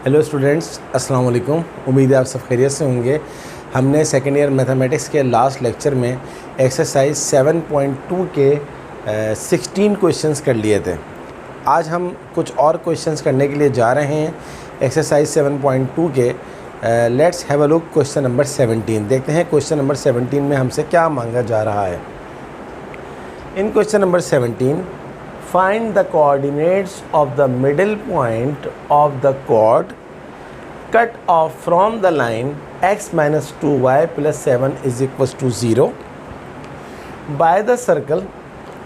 Hello students, अस्सलाम वालेकुम। उम्मीद है आप सब खैरियत से होंगे। हमने सेकेंड ईयर मैथमेटिक्स के लास्ट लेक्चर में एक्सरसाइज 7.2 के 16 क्वेश्चंस कर लिए थे। आज हम कुछ और क्वेश्चंस करने के लिए जा रहे हैं एक्सरसाइज 7.2 के। Let's have a look question number 17। देखते हैं क्वेश्चन नंबर 17 में हमसे क्या मांगा जा रहा है। इन question number 17, find the coordinates of the middle point of the chord cut off from the line x minus 2y plus 7 is equals to 0 by the circle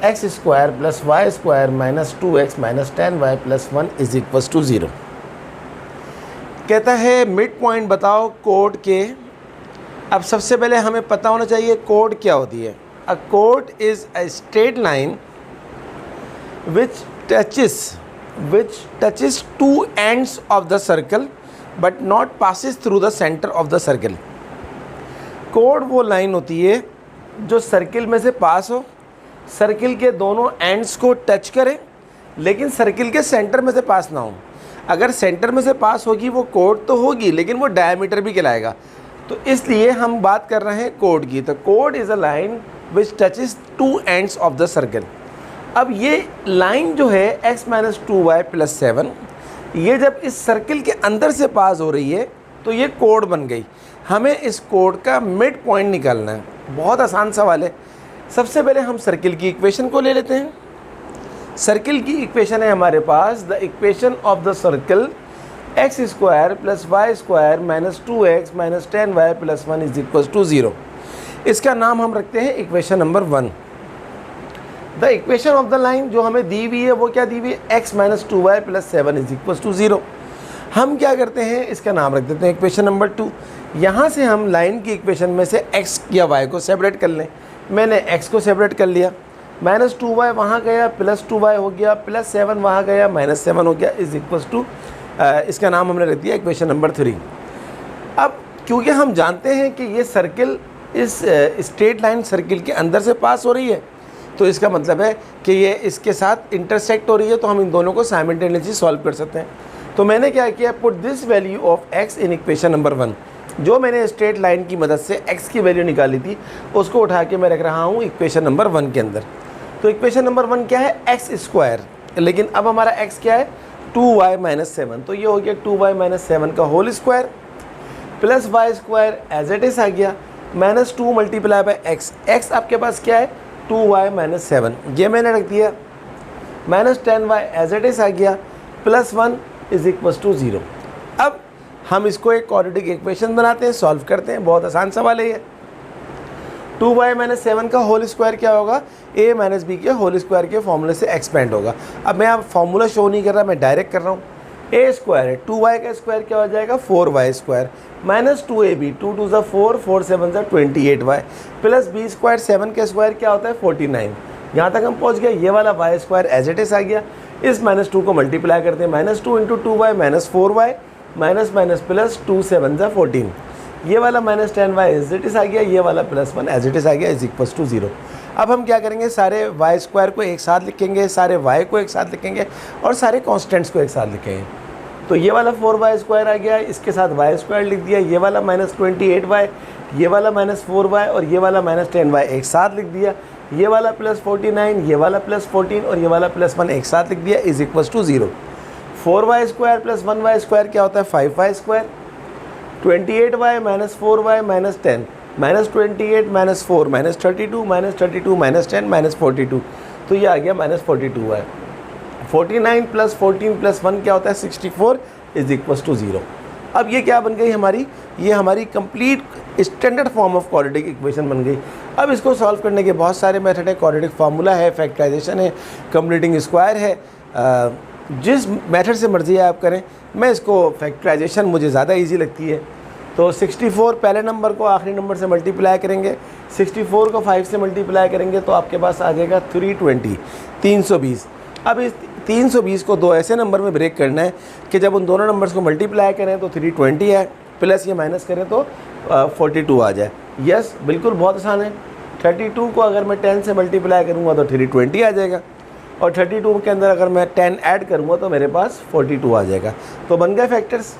x square plus y square minus 2x minus 10y plus 1 is equals to 0। कहता है mid point बताओ code के। अब सबसे पहले हमें पता होना चाहिए कोड क्या होती है। A code is a straight line which touches two ends of the circle but not passes through the center of the circle। Code वो लाइन होती है जो सर्किल में से पास हो, सर्किल के दोनों एंड्स को टच करे, लेकिन सर्किल के सेंटर में से पास ना हो। अगर सेंटर में से पास होगी वो कोड तो होगी, लेकिन वो डायमीटर भी कहलाएगा। तो इसलिए हम बात कर रहे हैं कोड की। तो code is a line which touches two ends of the circle. अब ये लाइन जो है x माइनस 2y प्लस 7, ये जब इस सर्किल के अंदर से पास हो रही है तो ये कोड बन गई। हमें इस कोड का मिड पॉइंट निकालना है। बहुत आसान सवाल है। सबसे पहले हम सर्किल की इक्वेशन को ले लेते हैं। सर्किल की इक्वेशन है हमारे पास, the equation of the circle x square plus y square minus 2x minus 10y plus 1 is equal to 0। इसका नाम हम रखते हैं equation number 1। The equation of the line जो हमें दी हुई है वो क्या दी हुई है, x minus 2y plus 7 is equal to 0। हम क्या करते हैं, इसका नाम रख देते हैं इक्वेशन नंबर 2। यहाँ से हम लाइन की इक्वेशन में से x या y को सेपरेट कर लें। मैंने x को सेपरेट कर लिया, माइनस 2y वहाँ गया, प्लस 2y हो गया, प्लस 7 वहाँ गया, माइनस 7 हो गया, इज इक्वल टू इसका नाम हमने रख दिया इक्वेशन नंबर 3। अब क्योंकि हम जानते हैं कि ये सर्किल इस स्ट्रेट लाइन सर्किल के अंदर से पास हो रही है, तो इसका मतलब है कि ये इसके साथ इंटरसेक्ट हो रही है, तो हम इन दोनों को साइमल्टेनियसली सॉल्व कर सकते हैं। तो मैंने क्या किया, put this value of x in equation number 1। जो मैंने स्ट्रेट लाइन की मदद से x की वैल्यू निकाली थी उसको उठा के मैं रख रहा हूँ इक्वेशन नंबर 1 के अंदर। तो इक्वेशन नंबर 1 क्या है, x स्क्वायर, लेकिन अब हमारा x क्या है, 2y माइनस 7। तो ये हो गया 2y माइनस 7 का whole square plus y square as it is आ गया, माइनस 2 मल्टीप्लाई बाय x आपके पास क्या है 2y माइनस 7, ये मैंने रख दिया, minus 10y as it is आ गया, प्लस 1 इज इक्वल टू 0। अब हम इसको एक क्वाड्रेटिक इक्वेशन बनाते हैं, सॉल्व करते हैं। बहुत आसान सवाल है ये। 2y माइनस 7 का होल स्क्वायर क्या होगा, a माइनस b के होल स्क्वायर के फॉर्मूले से एक्सपेंड होगा। अब मैं आप फॉर्मूला शो नहीं कर रहा, मैं डायरेक्ट कर रहा हूँ। a स्क्वायर है, 2y का स्क्वायर क्या हो जाएगा 4y स्क्वायर, माइनस 2ab, 2 2 ज़ा 4, 4 7 ज़ा 28y, प्लस b स्क्वायर, 7 का स्क्वायर क्या होता है 49। यहाँ तक हम पहुँच गए। ये वाला y square as it is आ गया। इस माइनस 2 को मल्टीप्लाई करते हैं, minus 2 into 2y minus 4y minus minus plus 2 7 ज़ा 14। ये वाला minus 10y as it is आ गया, ये वाला प्लस 1 एज इट इज़ आ गया, इज इक्वल टू 0। अब हम क्या करेंगे, सारे y स्क्वायर को एक साथ लिखेंगे, सारे y को एक साथ लिखेंगे और सारे कॉन्स्टेंट्स को एक साथ लिखेंगे। तो ये वाला 4y स्क्वायर आ गया, इसके साथ y स्क्वायर लिख दिया, ये वाला माइनस 28y, ये वाला माइनस 4y और ये वाला माइनस 10y एक साथ लिख दिया, ये वाला प्लस 49, ये वाला प्लस 14 और ये वाला प्लस 1 एक साथ लिख दिया, is equal to 0। 4y square plus 1y square क्या होता है 5y square, 28y minus 4y minus 10 minus 28 minus 4 minus 32 minus 32 minus 10 minus 42, तो ये आ गया माइनस 42y। 49 प्लस 14 प्लस 1 क्या होता है 64 इज इक्वल टू 0। अब ये क्या बन गई हमारी, ये हमारी complete standard form of quadratic equation बन गई। अब इसको सॉल्व करने के बहुत सारे मेथड है, क्वाड्रेटिक फार्मूला है, फैक्टराइजेशन है, कंप्लीटिंग स्क्वायर है, जिस मेथड से मर्जी है आप करें। मैं इसको फैक्टराइजेशन मुझे ज़्यादा ईजी लगती है। तो 64 पहले नंबर को आखिरी नंबर से मल्टीप्लाई करेंगे, 64 को 5 से मल्टीप्लाई करेंगे तो आपके पास आ जाएगा 320। अब इस 320 को दो ऐसे नंबर में ब्रेक करना है कि जब उन दोनों नंबर्स को मल्टीप्लाई करें तो 320 है, प्लस ये माइनस करें तो 42 आ जाए। यस, बिल्कुल बहुत आसान है। 32 को अगर मैं 10 से मल्टीप्लाई करूँगा तो 320 आ जाएगा। और 32 के अंदर अगर मैं 10 ऐड करूँगा तो मेरे पास 42 आ जाएगा। तो बन गए फैक्टर्स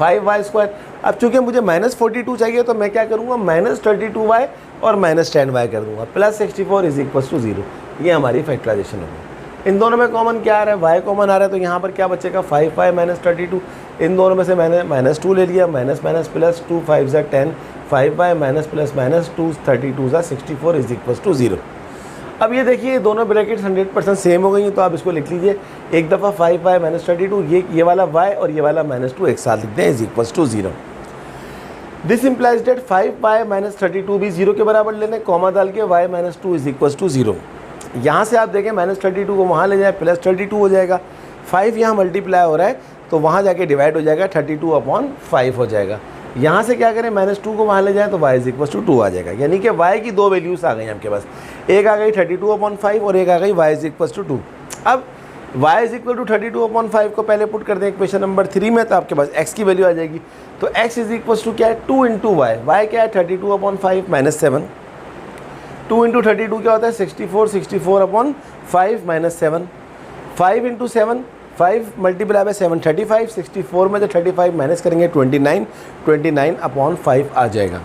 5y²। अब चूँकि मुझे -42 चाहिए तो मैं क्या करूँगा, -32y और -10y कर दूँगा, +64 = 0। ये हमारी फैक्टराइजेशन होगी। इन दोनों में कॉमन क्या आ रहा है, y कॉमन आ रहा है, तो यहाँ पर क्या बचेगा 5y - 32। इन दोनों में से मैंने -2 ले लिया, minus minus plus 2 5 = 10, 5y - plus minus 2 32 = 64 = 0। अब ये देखिए ये दोनों ब्रैकेट 100% सेम हो गई हैं, तो आप इसको लिख लीजिए एक दफ़ा 5y - 32, ये वाला y और ये वाला -2 एक साथ लिख दें = 0। दिस इम्प्लाइज डेट 5y - 32 भी 0 के बराबर लेने, कॉमा डाल के y - 2 = 0। यहाँ से आप देखें -32 को वहाँ ले जाए, +32 हो जाएगा, 5 यहाँ मल्टीप्लाई हो रहा है तो वहाँ जाके डिवाइड हो जाएगा, 32/5 हो जाएगा। यहाँ से क्या करें, -2 को वहाँ ले जाएं तो y = 2 आ जाएगा। यानी कि y की दो वैल्यूज़ आ गई आपके पास, एक आ गई 32/5 और एक आ गई y = 2। अब y = 32/5 को पहले पुट कर दें इक्वेशन नंबर 3 में, तो आपके पास x की वैल्यू आ जाएगी। तो x = क्या है, 2 × y, y क्या है 32/5 - 7, 2 × 32 क्या होता है 64, 64/5 - 7, 5 × 7, 5 × 7 35, 64 में से 35 माइनस करेंगे 29, 29/5 आ जाएगा।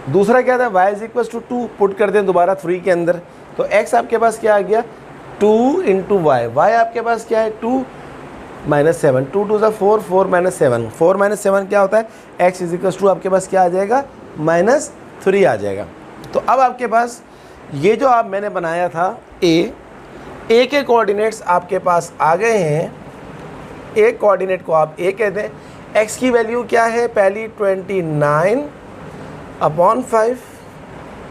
दूसरा क्या था, y = 2 पुट कर दें दोबारा 3 के अंदर, तो x आपके पास क्या आ गया 2 × y, y आपके पास क्या है 2 - 7, 2 2 = 4, 4 - 7, 4 - 7 क्या होता है, x = आपके पास क्या आ जाएगा -3 आ जाएगा। तो अब आपके पास ये जो आप मैंने बनाया था a के कोऑर्डिनेट्स आपके पास आ गए हैं। एक कोऑर्डिनेट को आप a कहते हैं, x की वैल्यू क्या है, पहली 29/5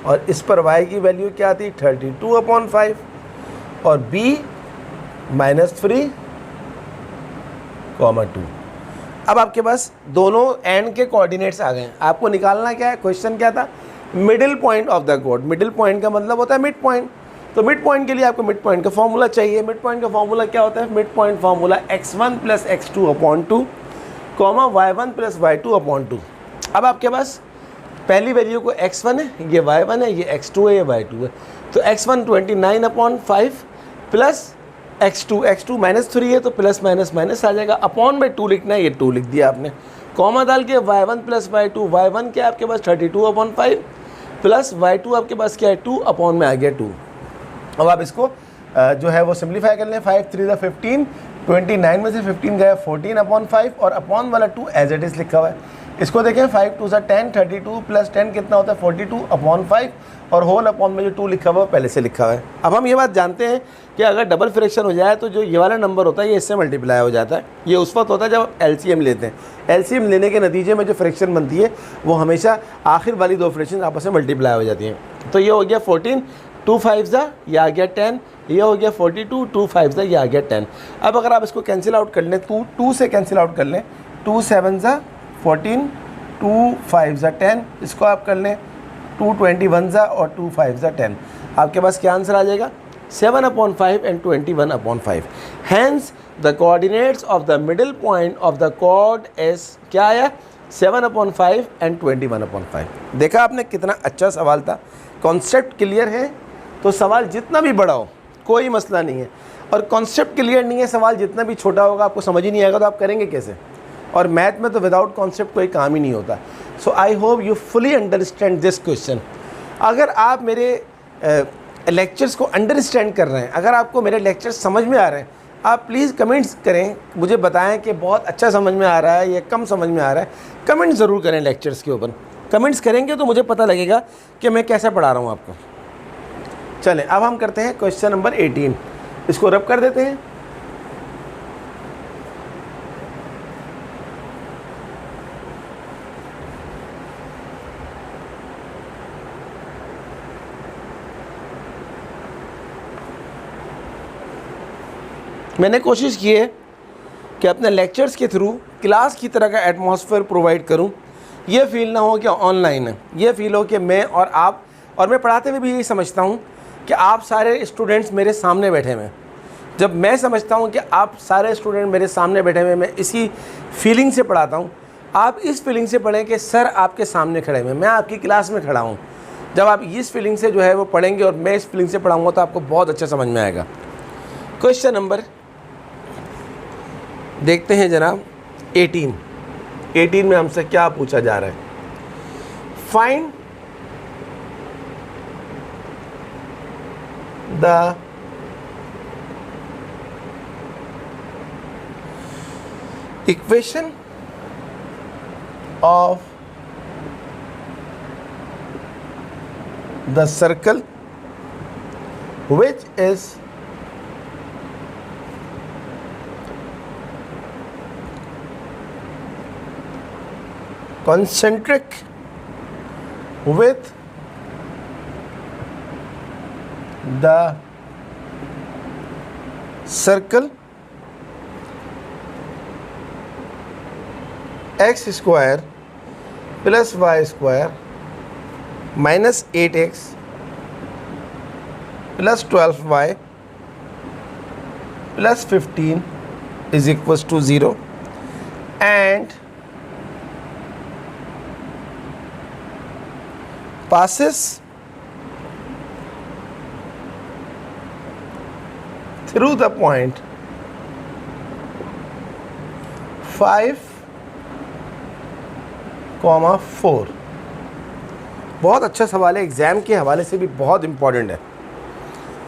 और इस पर y की वैल्यू क्या थी 32/5 और b -3,2। अब आपके पास दोनों एंड के कोऑर्डिनेट्स आ गए। आपको निकालना क्या है, क्वेश्चन क्या था, middle point of the code. Middle point का मतलब होता है मिड पॉइंट। तो मिड पॉइंट के लिए आपको मिड पॉइंट का फॉर्मूला चाहिए। मिड पॉइंट का फॉर्मूला क्या होता है, mid point formula x1 + x2/2, y1 + y2/2। अब आपके पास पहली वैल्यू को x1 है, ये y1 है, ये x2 है, ये y2 है। तो x1 29/5 प्लस x2 -3 है तो प्लस माइनस माइनस आ जाएगा, अपॉन में 2 लिखना है, ये 2 लिख दिया आपने। कॉमा डाल के y1 + y2, y1 क्या आपके पास 32/5 प्लस y2 आपके पास क्या है 2, अपॉन में आ गया 2। अब आप इसको जो है वो सिंप्लीफाई कर लें, 5 3 = 15, 29 में से 15 गया 14/5 और अपॉन वाला 2 एज इट इज़ लिखा हुआ है। इसको देखें 5 2 = 10, 32 + 10 कितना होता है 42/5 और होल अपॉन में जो 2 लिखा हुआ है पहले से लिखा हुआ है। अब हम ये बात जानते हैं कि अगर डबल फ्रैक्शन हो जाए तो जो ये वाला नंबर होता है ये इससे मल्टीप्लाई हो जाता है। ये उस वक्त होता है जब एलसीएम लेते हैं। एलसीएम लेने के नतीजे में जो फ्रैक्शन बनती है वो हमेशा आखिर वाली दो फ्रैक्शन आपस में मल्टीप्लाई हो जाती हैं। तो ये हो गया 14, 2 5 ये आ गया 10, ये हो गया 42, 2 5 ये आ गया 10। अब अगर आप इसको कैंसिल आउट कर लें, 2 से कैंसिल आउट कर लें, 2 7 14, 2 5 10, इसको आप कर लें 2 21 और 2 5 10। आपके पास क्या आंसर आ जाएगा 7/5 and 21/5। Hence the coordinates of the middle point of the chord is क्या आया 7/5 and 21/5। देखा आपने कितना अच्छा सवाल था, कॉन्सेप्ट क्लियर है तो सवाल जितना भी बड़ा हो कोई मसला नहीं है, और कॉन्सेप्ट क्लियर नहीं है सवाल जितना भी छोटा होगा आपको समझ ही नहीं आएगा तो आप करेंगे कैसे। और मैथ में तो विदाउट कॉन्सेप्ट कोई काम ही नहीं होता। So I hope you fully understand this question. अगर आप मेरे लेक्चर्स को अंडरस्टैंड कर रहे हैं, अगर आपको मेरे लेक्चर्स समझ में आ रहे हैं, आप प्लीज़ कमेंट्स करें, मुझे बताएं कि बहुत अच्छा समझ में आ रहा है या कम समझ में आ रहा है। कमेंट ज़रूर करें लेक्चर्स के ऊपर, कमेंट्स करेंगे तो मुझे पता लगेगा कि मैं कैसे पढ़ा रहा हूँ आपको। चलें अब हम करते हैं क्वेश्चन नंबर 18, इसको रब कर देते हैं। मैंने कोशिश की है कि अपने लेक्चर्स के थ्रू क्लास की तरह का एटमॉस्फेयर प्रोवाइड करूं। ये फील ना हो कि ऑनलाइन है, ये फील हो कि मैं और आप, और मैं पढ़ाते हुए भी यही समझता हूं कि आप सारे स्टूडेंट्स मेरे सामने बैठे हुए हैं। जब मैं समझता हूं कि आप सारे स्टूडेंट मेरे सामने बैठे हुए हैं, मैं इसी फीलिंग से पढ़ाता हूं। आप इस फीलिंग से पढ़ें कि सर आपके सामने खड़े हुए हैं, मैं आपकी क्लास में खड़ा हूँ। जब आप इस फीलिंग से जो है वो पढ़ेंगे और मैं इस फीलिंग से पढ़ाऊँगा तो आपको बहुत अच्छा समझ में आएगा। क्वेश्चन नंबर देखते हैं जनाब 18 में हमसे क्या पूछा जा रहा है। Find the equation of the circle which is concentric with the circle x square plus y square minus 8x plus 12y plus 15 is equals to 0 and passes through the point 5, 4। बहुत अच्छा सवाल है, एग्जाम के हवाले से भी बहुत important है।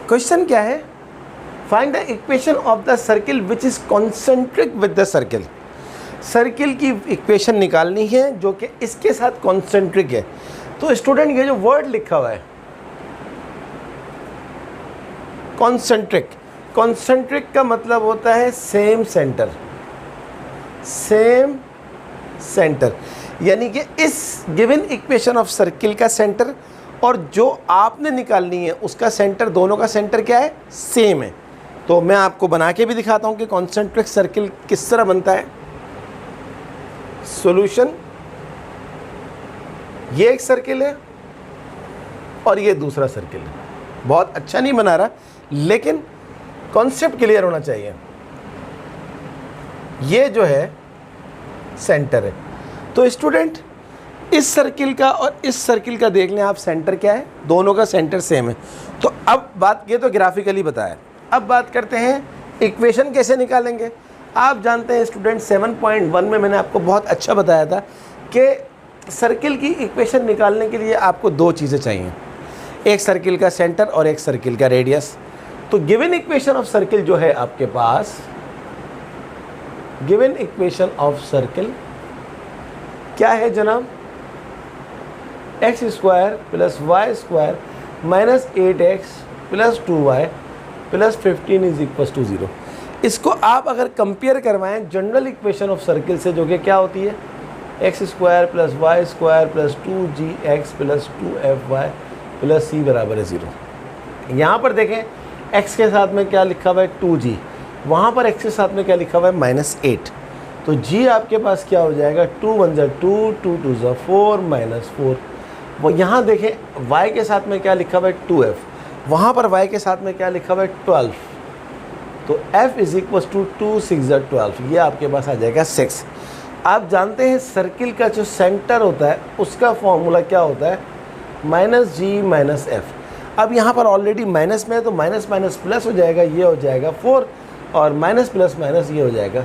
क्वेश्चन क्या है? Find the equation of the circle which is concentric with the circle. Circle की इक्वेशन निकालनी है जो कि इसके साथ कॉन्सेंट्रिक है। तो स्टूडेंट ये जो वर्ड लिखा हुआ है कॉन्सेंट्रिक, कॉन्सेंट्रिक का मतलब होता है सेम सेंटर, सेम सेंटर, यानी कि इस गिवन इक्वेशन ऑफ सर्किल का सेंटर और जो आपने निकालनी है उसका सेंटर, दोनों का सेंटर क्या है? सेम है। तो मैं आपको बना के भी दिखाता हूं कि कॉन्सेंट्रिक सर्किल किस तरह बनता है। सॉल्यूशन, ये एक सर्किल है और ये दूसरा सर्किल है। बहुत अच्छा नहीं बना रहा लेकिन कॉन्सेप्ट क्लियर होना चाहिए। ये जो है सेंटर है। तो स्टूडेंट इस सर्किल का और इस सर्किल का देख लें आप, सेंटर क्या है? दोनों का सेंटर सेम है। तो अब बात, ये तो ग्राफिकली बताया, अब बात करते हैं इक्वेशन कैसे निकालेंगे। आप जानते हैं स्टूडेंट 7.1 में मैंने आपको बहुत अच्छा बताया था कि सर्किल की इक्वेशन निकालने के लिए आपको दो चीज़ें चाहिए, एक सर्किल का सेंटर और एक सर्किल का रेडियस। तो गिवन इक्वेशन ऑफ सर्किल जो है आपके पास, गिवन इक्वेशन ऑफ सर्किल क्या है जनाब? X square plus y square minus 8x plus 2y plus 15 is equal to 0। इसको आप अगर कंपेयर करवाएं जनरल इक्वेशन ऑफ सर्किल से, जो कि क्या होती है? X square plus y square plus 2gx plus 2fy plus c बराबर है 0। यहाँ पर देखें x के साथ में क्या लिखा हुआ है? 2g। वहाँ पर x के साथ में क्या लिखा हुआ है? -8। तो g आपके पास क्या हो जाएगा? 2 1 जा 2, 2 2 जा 4 -4। वो यहाँ देखें y के साथ में क्या लिखा हुआ है? 2f। वहाँ पर y के साथ में क्या लिखा हुआ है? 12। तो f इज इक्वल टू 2 6 जा 12, ये आपके पास आ जाएगा 6। आप जानते हैं सर्किल का जो सेंटर होता है उसका फॉर्मूला क्या होता है? -g - f। अब यहाँ पर ऑलरेडी माइनस में है तो माइनस माइनस प्लस हो जाएगा, ये हो जाएगा 4 और माइनस प्लस माइनस ये हो जाएगा,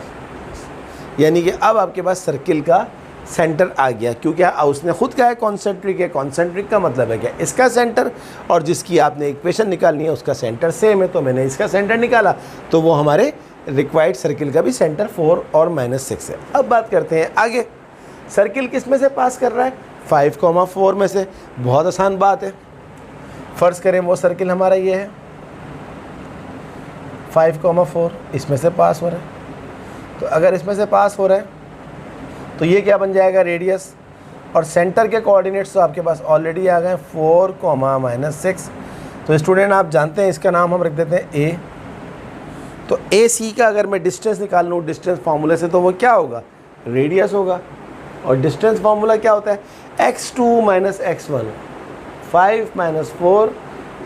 यानी कि अब आपके पास सर्किल का सेंटर आ गया। क्योंकि उसने खुद कहा है कॉन्सेंट्रिक है, कॉन्सेंट्रिक का मतलब है क्या? इसका सेंटर और जिसकी आपने इक्वेशन निकालनी है उसका सेंटर सेम है। तो मैंने इसका सेंटर निकाला तो वो हमारे रिक्वायर्ड सर्किल का भी सेंटर 4 और -6 है। अब बात करते हैं आगे, सर्किल किस में से पास कर रहा है? 5, 4 में से। बहुत आसान बात है, फ़र्ज़ करें वो सर्किल हमारा ये है 5, 4, इसमें से पास हो रहा है। तो अगर इसमें से पास हो रहा है तो ये क्या बन जाएगा? रेडियस। और सेंटर के कोऑर्डिनेट्स तो आपके पास ऑलरेडी आ गए 4, -6। तो स्टूडेंट आप जानते हैं इसका नाम हम रख देते हैं ए। तो ए सी का अगर मैं डिस्टेंस निकाल लूँ डिस्टेंस फार्मूले से तो वो क्या होगा? रेडियस होगा। और डिस्टेंस फार्मूला क्या होता है? x2 - x1, 5 - 4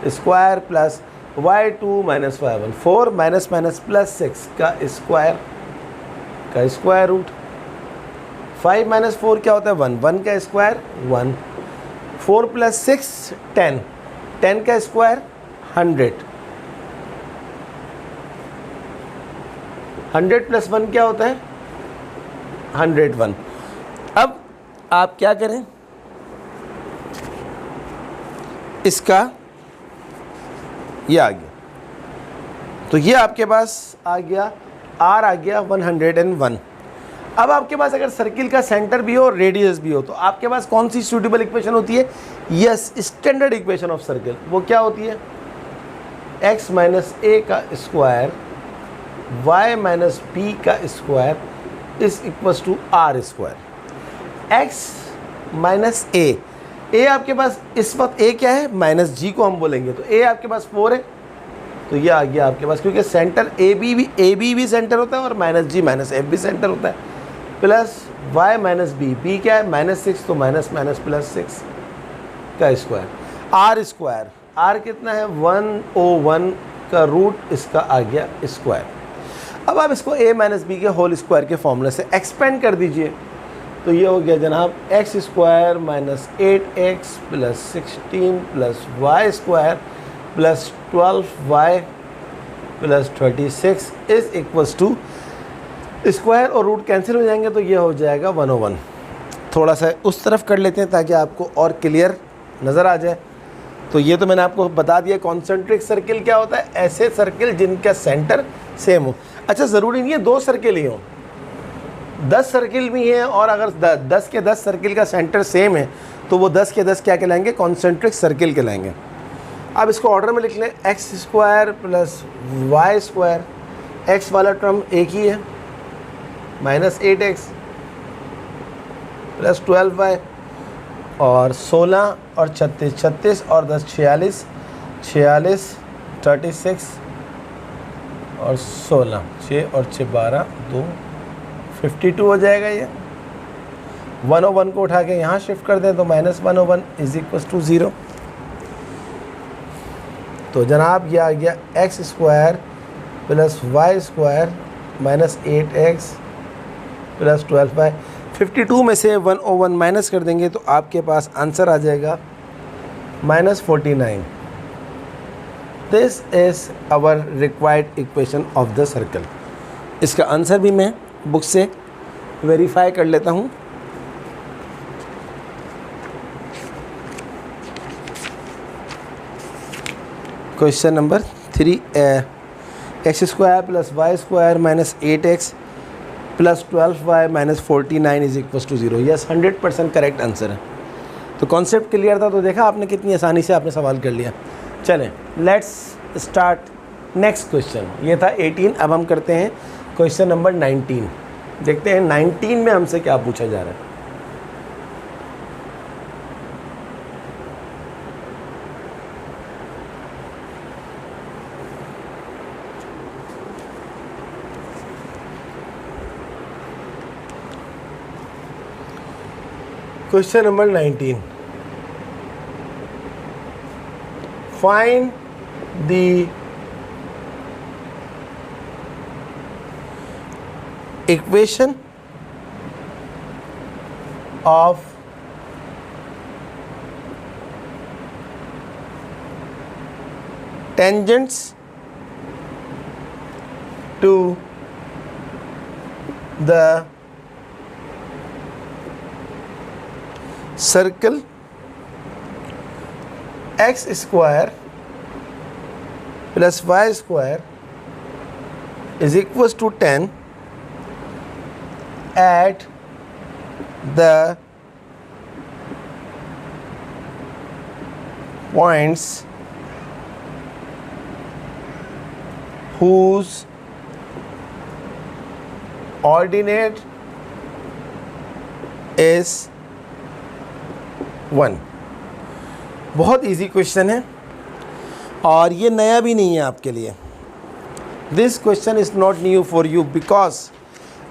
square plus y2 - y1, 4 - +6 का स्क्वायर रूट। 5 - 4 क्या होता है? 1, 1 का स्क्वायर 1, 4 + 6 10, 10 का स्क्वायर 100। 100 + 1 क्या होता है? 101। अब आप क्या करें, इसका ये आ गया, तो ये आपके पास आ गया, R आ गया 101। अब आपके पास अगर सर्किल का सेंटर भी हो, रेडियस भी हो, तो आपके पास कौन सी सूटेबल इक्वेशन होती है? Yes, standard equation of circle. वो क्या होती है? x माइनस ए का स्क्वायर y माइनस बी का square is equals to r square. x minus a आपके पास इस वक्त a क्या है? माइनस जी को हम बोलेंगे, तो a आपके पास 4 है, तो ये आ गया आपके पास, क्योंकि सेंटर ए बी भी सेंटर होता है और माइनस जी माइनस एफ भी सेंटर होता है, प्लस y माइनस बी क्या है? -6, तो माइनस माइनस प्लस 6 का स्क्वायर, आर स्क्वायर। आर कितना है? 101 का रूट इसका आ गया स्क्वायर। अब आप इसको a माइनस बी के होल स्क्वायर के फॉर्मूले से एक्सपेंड कर दीजिए, तो ये हो गया जनाब x square minus 8x plus 16 plus y square plus 12y plus 36 is equals to, square और रूट कैंसिल हो जाएंगे, तो ये हो जाएगा 101। थोड़ा सा उस तरफ कर लेते हैं ताकि आपको और क्लियर नज़र आ जाए। तो ये तो मैंने आपको बता दिया कॉन्सेंट्रिक सर्किल क्या होता है, ऐसे सर्किल जिनका सेंटर सेम हो। अच्छा, ज़रूरी नहीं है 2 सर्किल ही हो, 10 सर्किल भी हैं, और अगर 10 के 10 सर्किल का सेंटर सेम है तो वो 10 के 10 क्या कहलाएंगे? कॉन्सेंट्रिक सर्किल कहलाएंगे। अब इसको ऑर्डर में लिख लें, x square plus y square, x वाला टर्म एक ही है, माइनस 8x प्लस 12y, और 16 और 36 और 10 46, 36 और 16, 6 और 6 12, 2 52 हो जाएगा। ये 101 को उठा के यहाँ शिफ्ट कर दें तो -101 इज इक्वल टू 0। तो जनाब ये आ गया x square plus y square minus 8x plus 12y। 52 में से 101 माइनस कर देंगे तो आपके पास आंसर आ जाएगा -49। This is our required equation of the circle. इसका आंसर भी मैं बुक से वेरीफाई कर लेता हूँ। Question number 3, x square plus y square minus 8x plus 12y minus 49 is equal to 0। Yes, 100% correct answer है। तो कॉन्सेप्ट क्लियर था, तो देखा आपने कितनी आसानी से आपने सवाल कर लिया। चलें, लेट्स स्टार्ट नेक्स्ट क्वेश्चन। ये था 18, अब हम करते हैं क्वेश्चन नंबर 19। देखते हैं 19 में हमसे क्या पूछा जा रहा है। Question number 19. Find the equation of tangents to the circle x square plus y square is equals to 10 at the points whose ordinate is 1। बहुत इजी क्वेश्चन है और ये नया भी नहीं है आपके लिए। This question is not new for you because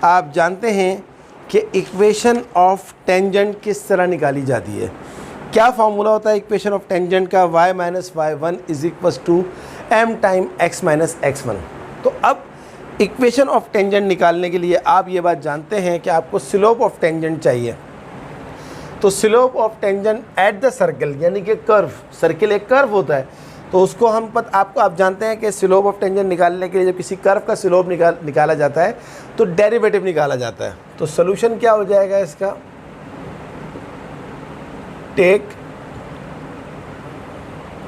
आप जानते हैं कि इक्वेशन ऑफ टेंजेंट किस तरह निकाली जाती है। क्या फार्मूला होता है इक्वेशन ऑफ टेंजेंट का? y minus y1 is equals to m time x minus x1। तो अब इक्वेशन ऑफ टेंजेंट निकालने के लिए आप ये बात जानते हैं कि आपको स्लोप ऑफ टेंजेंट चाहिए। तो slope of tangent at the circle, यानी कि कर्व, सर्किल एक कर्व होता है, तो उसको हम आप जानते हैं कि स्लोप ऑफ टेंजेंट निकालने के लिए जब किसी कर्व का स्लोप निकाला जाता है तो डेरिवेटिव निकाला जाता है। तो सोल्यूशन क्या हो जाएगा इसका, take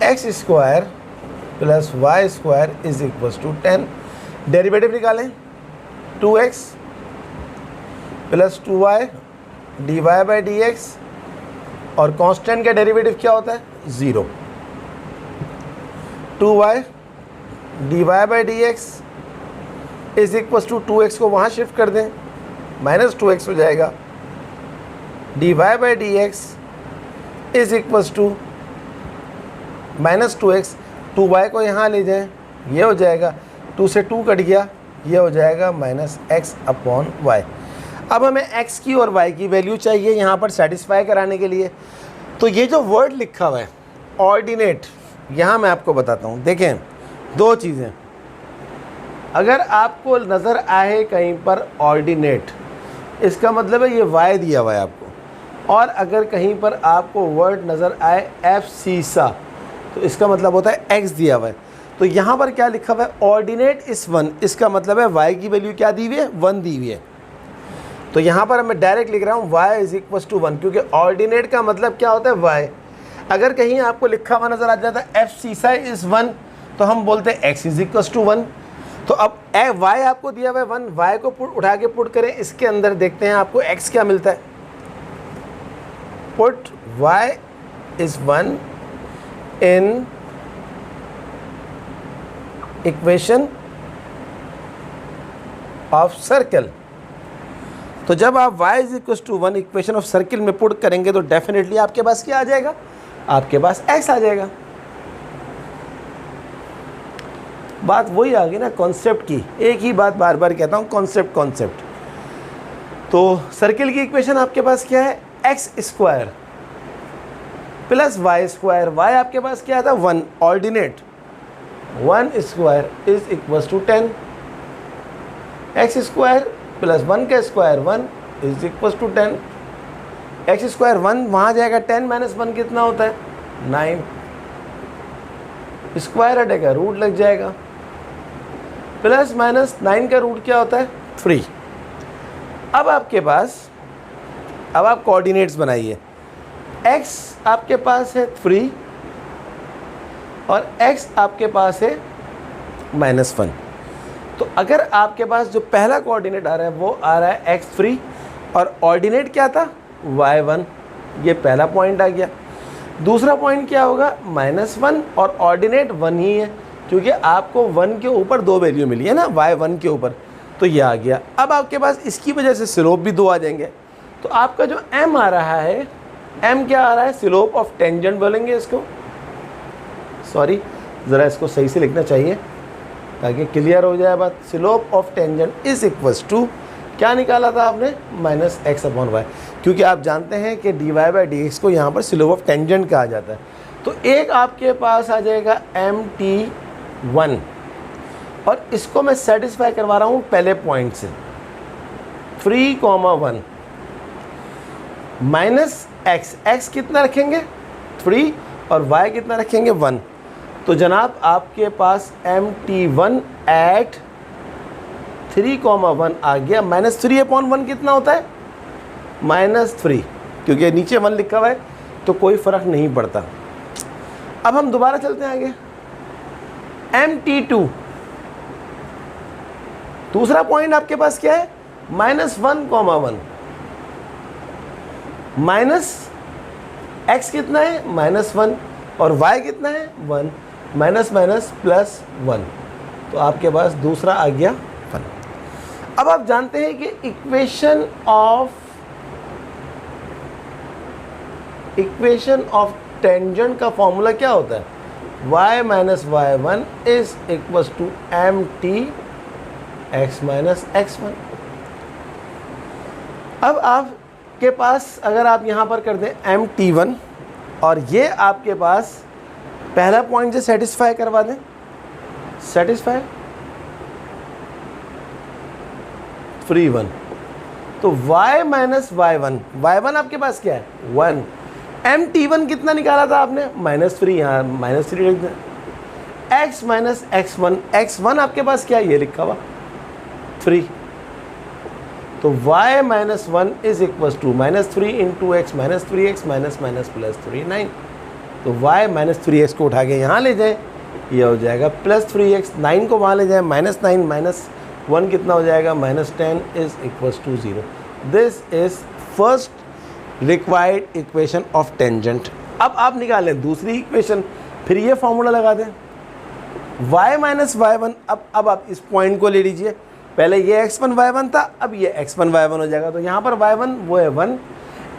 x square plus y square is equal to 10, derivative निकालें 2x plus 2y dy by d x, और कांस्टेंट का डेरिवेटिव क्या होता है 0, 2y dy by d x is equal to 2x को वहाँ शिफ्ट कर दें, माइनस 2x हो जाएगा, dy by d x is equal to minus 2x, 2y को यहाँ ले जाएं, ये हो जाएगा 2 से 2 कट गया, ये हो जाएगा माइनस x अपॉन वाई। अब हमें x की और y की वैल्यू चाहिए यहाँ पर सेटिस्फाई कराने के लिए। तो ये जो वर्ड लिखा हुआ है ऑर्डिनेट, यहाँ मैं आपको बताता हूँ। देखें दो चीज़ें, अगर आपको नज़र आए कहीं पर ऑर्डिनेट, इसका मतलब है ये y दिया हुआ है आपको, और अगर कहीं पर आपको वर्ड नज़र आए एफ सीसा, तो इसका मतलब होता है x दिया हुआ है। तो यहाँ पर क्या लिखा हुआ है ऑर्डिनेट इस 1, इसका मतलब है y की वैल्यू क्या दी हुई है 1 दी हुई है। तो यहाँ पर मैं डायरेक्ट लिख रहा हूँ y इज इक्वल टू 1, क्योंकि ऑर्डिनेट का मतलब क्या होता है y। अगर कहीं आपको लिखा हुआ नज़र आ जाता है एफ सीसा इज 1, तो हम बोलते हैं x इज इक्वल टू 1। तो अब y आपको दिया हुआ है 1, y को उठा के पुट करें इसके अंदर, देखते हैं आपको x क्या मिलता है। Put y is 1 in equation of circle. तो जब आप y is equal to 1 equation of circle में पुट करेंगे तो डेफिनेटली आपके पास क्या आ जाएगा, आपके पास x आ जाएगा। बात वही आ गई ना कॉन्सेप्ट की, एक ही बात बार बार कहता हूँ, कॉन्सेप्ट। तो सर्किल की इक्वेशन आपके पास क्या है x square plus y square, y आपके पास क्या था 1, ordinate 1 square is equal to 10, x square plus 1 का square 1 is equal to 10, x square 1 वहाँ जाएगा, 10 माइनस 1 कितना होता है 9, स्क्वायर हटेगा रूट लग जाएगा, प्लस माइनस 9 का रूट क्या होता है 3। अब आपके पास, अब आप कोऑर्डिनेट्स बनाइए, x आपके पास है 3 और x आपके पास है -1। तो अगर आपके पास जो पहला कोऑर्डिनेट आ रहा है वो आ रहा है x3 और ऑर्डिनेट क्या था y1, ये पहला पॉइंट आ गया। दूसरा पॉइंट क्या होगा -1 और ऑर्डिनेट 1 ही है, क्योंकि आपको 1 के ऊपर 2 वैल्यू मिली है ना y1 के ऊपर, तो ये आ गया। अब आपके पास इसकी वजह से स्लोप भी 2 आ जाएंगे। तो आपका जो m आ रहा है, m क्या आ रहा है स्लोप ऑफ टेंजेंट बोलेंगे इसको, सॉरी ज़रा इसको सही से लिखना चाहिए ताकि क्लियर हो जाए बात। Slope of tangent is equals to क्या निकाला था आपने -x अपॉन वाई, क्योंकि आप जानते हैं कि dy बाई डी एक्स को यहाँ पर स्लोप ऑफ टेंजेंट कहा जाता है। तो एक आपके पास आ जाएगा mt1 और इसको मैं सेटिस्फाई करवा रहा हूँ पहले पॉइंट से 3,1 -x, x कितना रखेंगे 3 और y कितना रखेंगे 1। तो जनाब आपके पास mt1 एट 3,1 आ गया। -3 अपॉन 1 कितना होता है -3, क्योंकि नीचे 1 लिखा हुआ है तो कोई फ़र्क नहीं पड़ता। अब हम दोबारा चलते हैं आगे, mt2 दूसरा पॉइंट आपके पास क्या है -1,1 माइनस x कितना है -1 और y कितना है 1, माइनस माइनस प्लस 1, तो आपके पास दूसरा आ गया 1। अब आप जानते हैं कि इक्वेशन ऑफ टेंजेंट का फॉर्मूला क्या होता है, y minus y1 is equals to mt x minus x1। अब आपके पास अगर आप यहाँ पर कर दें mt1 और ये आपके पास पहला पॉइंट से सेटिस्फाई करवा दें, सेटिस्फाई 3,1, तो y माइनस y1, y1 आपके पास क्या है 1, mt1 कितना निकाला था आपने -3, यहाँ -3 लिख दें x माइनस x1, x1 आपके पास क्या है, ये लिखा हुआ 3, तो y minus 1 is equal to minus 3 into x minus 3x minus minus plus 3 9, तो y माइनस 3x को उठा के यहाँ ले जाएं, ये हो जाएगा प्लस 3x, 9 को वहाँ ले जाएं, माइनस 9 माइनस 1 कितना हो जाएगा, minus 10 is equal to 0। This is first required equation of tangent. अब आप निकालें दूसरी इक्वेशन, फिर ये फॉर्मूला लगा दें y माइनस y1। अब आप इस पॉइंट को ले लीजिए, पहले ये x1 y1 था, अब ये x1 y1 हो जाएगा, तो यहाँ पर y1 वो है 1,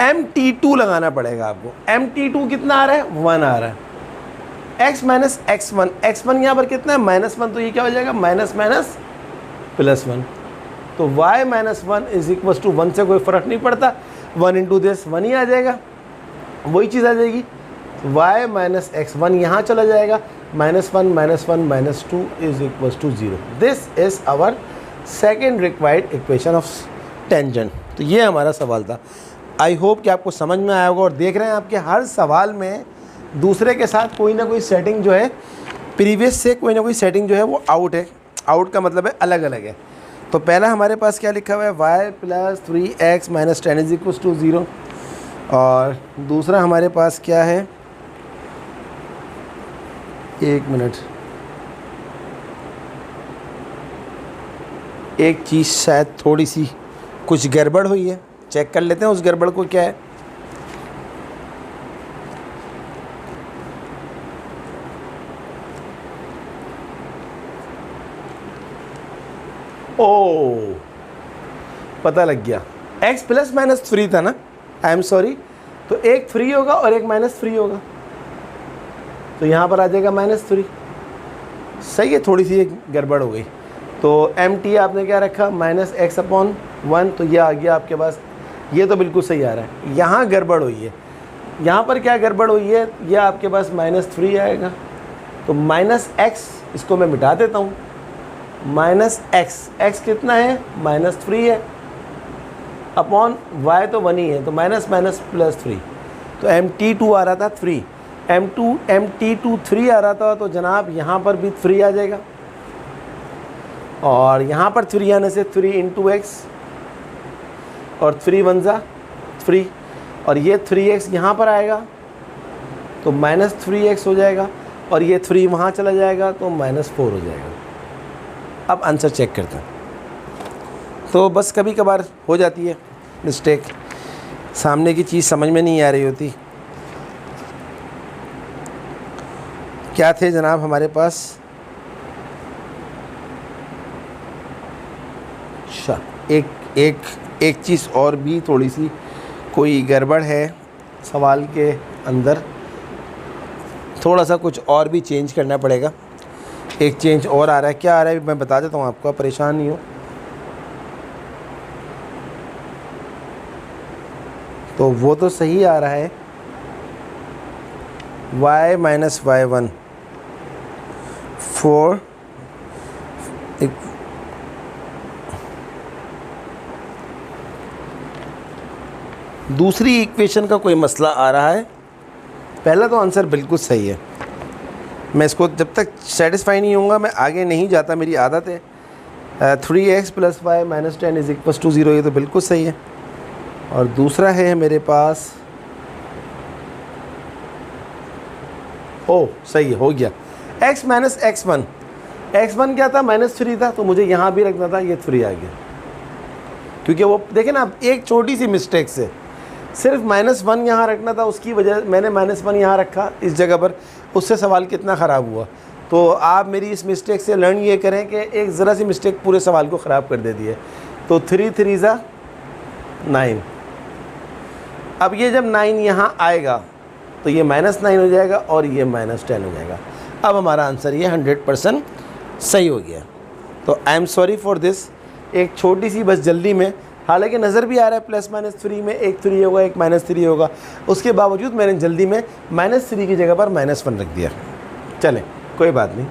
mt2 लगाना पड़ेगा आपको, mt2 कितना आ रहा है, 1 आ रहा है, x माइनस x1, x1 यहाँ पर कितना है, माइनस 1, तो ये क्या हो जाएगा, माइनस माइनस प्लस 1, तो y minus 1 is equal to 1 से कोई फ़र्क नहीं पड़ता, 1 इंटू दिस 1 ही आ जाएगा, वही चीज़ आ जाएगी, y माइनस x1 यहाँ चला जाएगा, minus 1 minus 2 is equal to 0। This is our second required equation of tangent. तो ये हमारा सवाल था। आई होप कि आपको समझ में आया होगा, और देख रहे हैं आपके हर सवाल में दूसरे के साथ कोई ना कोई सेटिंग जो है, प्रीवियस से कोई ना कोई सेटिंग जो है वो आउट है। आउट का मतलब है अलग अलग है। तो पहला हमारे पास क्या लिखा हुआ है, y plus 3x minus 10 is equal to 0, और दूसरा हमारे पास क्या है, एक मिनट, एक चीज़ शायद थोड़ी सी कुछ गड़बड़ हुई है, चेक कर लेते हैं उस गड़बड़ को क्या है। ओ, पता लग गया, x प्लस माइनस 3 था ना, आई एम सॉरी, तो एक 3 होगा और एक माइनस 3 होगा, तो यहाँ पर आ जाएगा माइनस 3। सही है, थोड़ी सी एक गड़बड़ हो गई। तो mt आपने क्या रखा, माइनस x अपॉन 1, तो ये आ गया आपके पास, ये तो बिल्कुल सही आ रहा है। यहाँ गड़बड़ हुई है, यहाँ पर क्या गड़बड़ हुई है, ये आपके पास माइनस 3 आएगा, तो माइनस x, इसको मैं मिटा देता हूँ, माइनस x कितना है, माइनस 3 है, अपॉन y तो 1 ही है, तो माइनस माइनस प्लस 3, तो mt2 आ रहा था 3, mt2 3 आ रहा था, तो जनाब यहाँ पर भी 3 आ जाएगा, और यहाँ पर 3 आने से 3 इंटू एक्स, और 3 1 जा 3, और ये 3x यहाँ पर आएगा, तो माइनस 3x हो जाएगा, और ये 3 वहाँ चला जाएगा, तो माइनस 4 हो जाएगा। अब आंसर चेक करते हैं। तो बस कभी कभार हो जाती है मिस्टेक, सामने की चीज़ समझ में नहीं आ रही होती। क्या थे जनाब हमारे पास, अच्छा एक चीज़ और भी थोड़ी सी कोई गड़बड़ है सवाल के अंदर, थोड़ा सा कुछ और भी चेंज करना पड़ेगा। एक चेंज और आ रहा है, क्या आ रहा है मैं बता देता हूँ आपको, परेशान नहीं हो। तो वो तो सही आ रहा है, y माइनस y1 4 दूसरी इक्वेशन का कोई मसला आ रहा है। पहला तो आंसर बिल्कुल सही है, मैं इसको जब तक सेटिस्फाई नहीं होऊंगा मैं आगे नहीं जाता, मेरी आदत है। 3x plus y minus 10 is equal to 0, ये तो बिल्कुल सही है। और दूसरा है मेरे पास, ओ सही है, हो गया, x माइनस x1, x1 क्या था, माइनस 3 था, तो मुझे यहाँ भी रखना था, ये 3 आ गया, क्योंकि वो देखें ना, एक छोटी सी मिस्टेक से सिर्फ -1 यहाँ रखना था, उसकी वजह मैंने -1 यहाँ रखा इस जगह पर, उससे सवाल कितना ख़राब हुआ। तो आप मेरी इस मिस्टेक से लर्न ये करें कि एक ज़रा सी मिस्टेक पूरे सवाल को ख़राब कर देती है। तो 3 3 9, अब ये जब 9 यहाँ आएगा तो ये -9 हो जाएगा और ये -10 हो जाएगा। अब हमारा आंसर ये 100% सही हो गया। तो I am sorry for this, एक छोटी सी बस जल्दी में, हालांकि नज़र भी आ रहा है +-3 में एक 3 होगा एक -3 होगा, उसके बावजूद मैंने जल्दी में -3 की जगह पर -1 रख दिया। चलें कोई बात नहीं,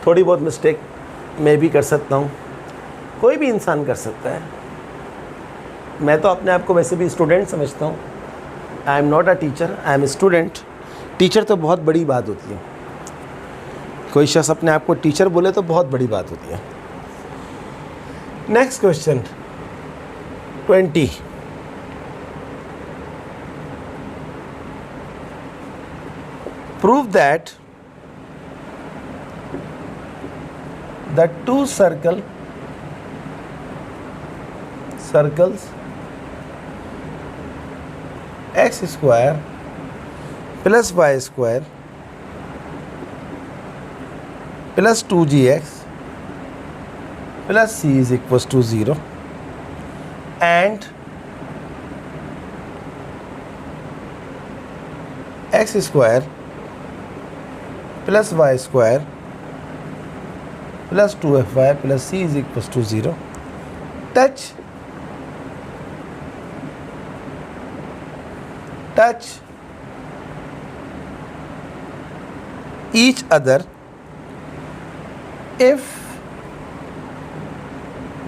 थोड़ी बहुत मिस्टेक मैं भी कर सकता हूँ, कोई भी इंसान कर सकता है। मैं तो अपने आप को वैसे भी स्टूडेंट समझता हूँ, I am not a teacher, I am student. Teacher तो बहुत बड़ी बात होती है। कोई शख्स अपने आप को टीचर बोले तो बहुत बड़ी बात होती है। Next question 20, prove that the two circles x square plus y square plus 2gx plus c is equals to 0 and x square plus y square plus 2fy plus c is equals to 0 touch each other if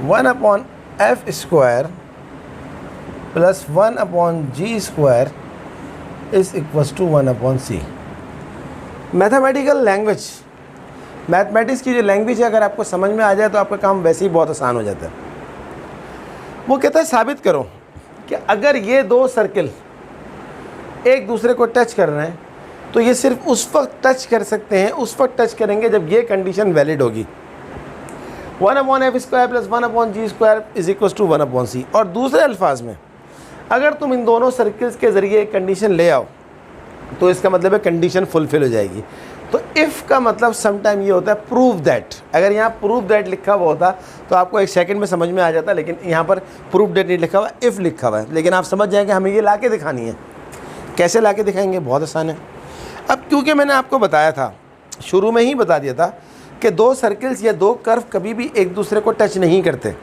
1 upon f square plus 1 upon g square is equals to 1 upon c। Mathematical language, mathematics की जो language है अगर आपको समझ में आ जाए तो आपका काम वैसे ही बहुत आसान हो जाता है। वो कहता है साबित करो कि अगर ये दो सर्किल एक दूसरे को टच कर रहे हैं तो ये सिर्फ उस वक्त टच कर सकते हैं, उस वक्त टच करेंगे जब ये कंडीशन वैलिड होगी। 1 upon f square plus 1 upon g square is equal to 1 upon c. और दूसरे अल्फाज में अगर तुम इन दोनों सर्किल्स के ज़रिए एक कंडीशन ले आओ तो इसका मतलब है कंडीशन फुलफिल हो जाएगी। तो इफ़ का मतलब समटाइम ये होता है प्रूव दैट। अगर यहाँ प्रूव दैट लिखा हुआ होता तो आपको एक सेकंड में समझ में आ जाता, लेकिन यहाँ पर प्रूव दैट नहीं लिखा हुआ, इफ़ लिखा हुआ है। लेकिन आप समझ जाएंगे हमें ये ला के दिखानी है। कैसे ला के दिखाएंगे? बहुत आसान है। अब क्योंकि मैंने आपको बताया था, शुरू में ही बता दिया था कि दो सर्किल्स या दो कर्व कभी भी एक दूसरे को टच नहीं करते।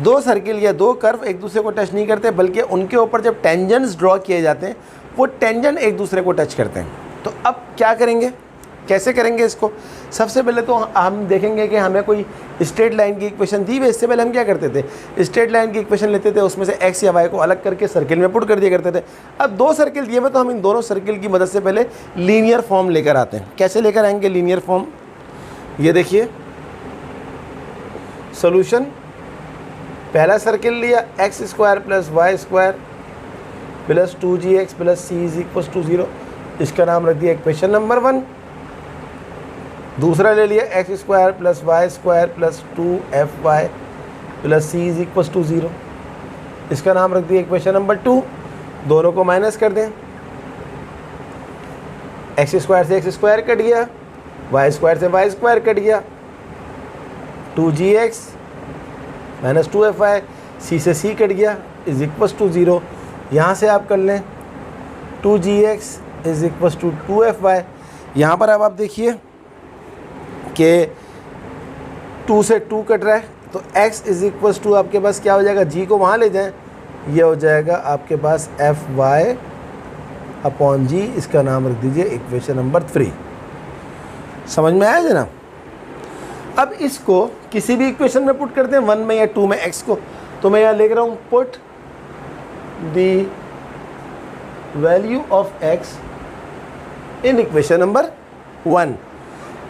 दो सर्किल या दो कर्व एक दूसरे को टच नहीं करते, बल्कि उनके ऊपर जब टेंजेंट्स ड्रॉ किए जाते हैं वो टेंजेंट एक दूसरे को टच करते हैं। तो अब क्या करेंगे, कैसे करेंगे इसको? सबसे पहले तो हम देखेंगे कि हमें कोई स्ट्रेट लाइन की इक्वेशन दी हुई। इससे पहले हम क्या करते थे, स्ट्रेट लाइन की इक्वेशन लेते थे, उसमें से एक्स या वाई को अलग करके सर्किल में पुट कर दिया करते थे। अब दो सर्किल दिए हुए तो हम इन दोनों सर्किल की मदद से पहले लीनियर फॉर्म लेकर आते हैं। कैसे लेकर आएंगे लीनियर फॉर्म? ये देखिए सोल्यूशन, पहला सर्किल लिया x square plus y square plus 2gx plus c is equal to 0, इसका नाम रख दिया इक्वेशन नंबर 1। दूसरा ले लिया x square plus y square plus 2fy plus c is equal to 0, इसका नाम रख दिया इक्वेशन नंबर 2। दोनों को माइनस कर दें, एक्स स्क्वायर से एक्स स्क्वायर कट गया, वाई स्क्वायर से वाई स्क्वायर कट गया, 2gx माइनस 2fy, सी से सी कट गया, इज इक्वल टू 0। यहाँ से आप कर लें 2gx is equal to 2fy। यहाँ पर अब आप देखिए कि 2 से 2 कट रहा है, तो x इज इक्वल टू आपके पास क्या हो जाएगा, g को वहाँ ले जाएं, ये हो जाएगा आपके पास fy अपॉन g, इसका नाम रख दीजिए इक्वेशन नंबर 3। समझ में आया जना? अब इसको किसी भी इक्वेशन में पुट करते हैं, 1 में या 2 में x को। तो मैं यहाँ लिख रहा हूँ put the value of x in equation number 1।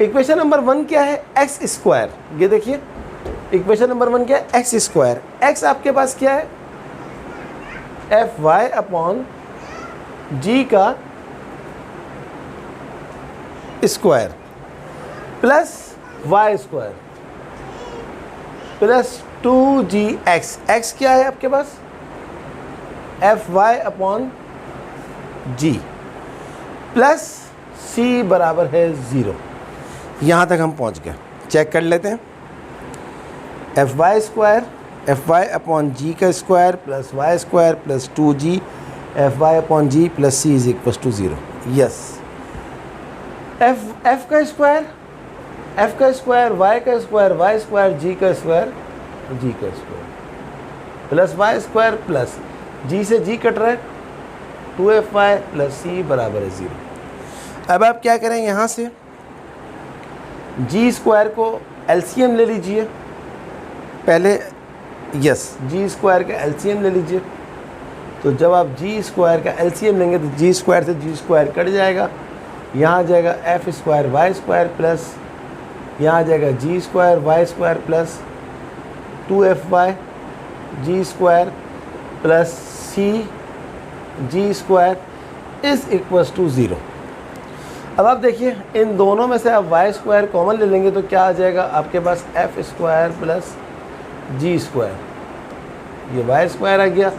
Equation number 1 क्या है, एक्स स्क्वायर। ये देखिए इक्वेशन नंबर 1 क्या है, एक्स स्क्वायर। एक्स आपके पास क्या है, एफ वाई अपॉन जी का square plus y square plus 2gx। X क्या है आपके पास, f y upon g plus c बराबर है 0। यहाँ तक हम पहुँच गए। चेक कर लेते हैं, f y square f y upon g का square plus y square plus 2g f y upon g plus c is equal to 0। Yes, f का स्क्वायर वाई का स्क्वायर वाई स्क्वायर जी का square plus y square plus g से g cut रहा है 2fy plus c बराबर है 0। अब आप क्या करें, यहाँ से जी स्क्वायर को एलसीएम ले लीजिए पहले। यस, जी स्क्वायर का एलसीएम ले लीजिए। तो जब आप जी स्क्वायर का एलसीएम लेंगे तो जी स्क्वायर से जी स्क्वायर कट जाएगा, यहाँ आ जाएगा f square y square plus यहाँ आ जाएगा g square y square plus 2FY g square plus c g square is equals to 0। अब आप देखिए इन दोनों में से आप वाई स्क्वायर कॉमन ले लेंगे तो क्या आ जाएगा आपके पास f square plus g square, ये वाई स्क्वायर आ गया,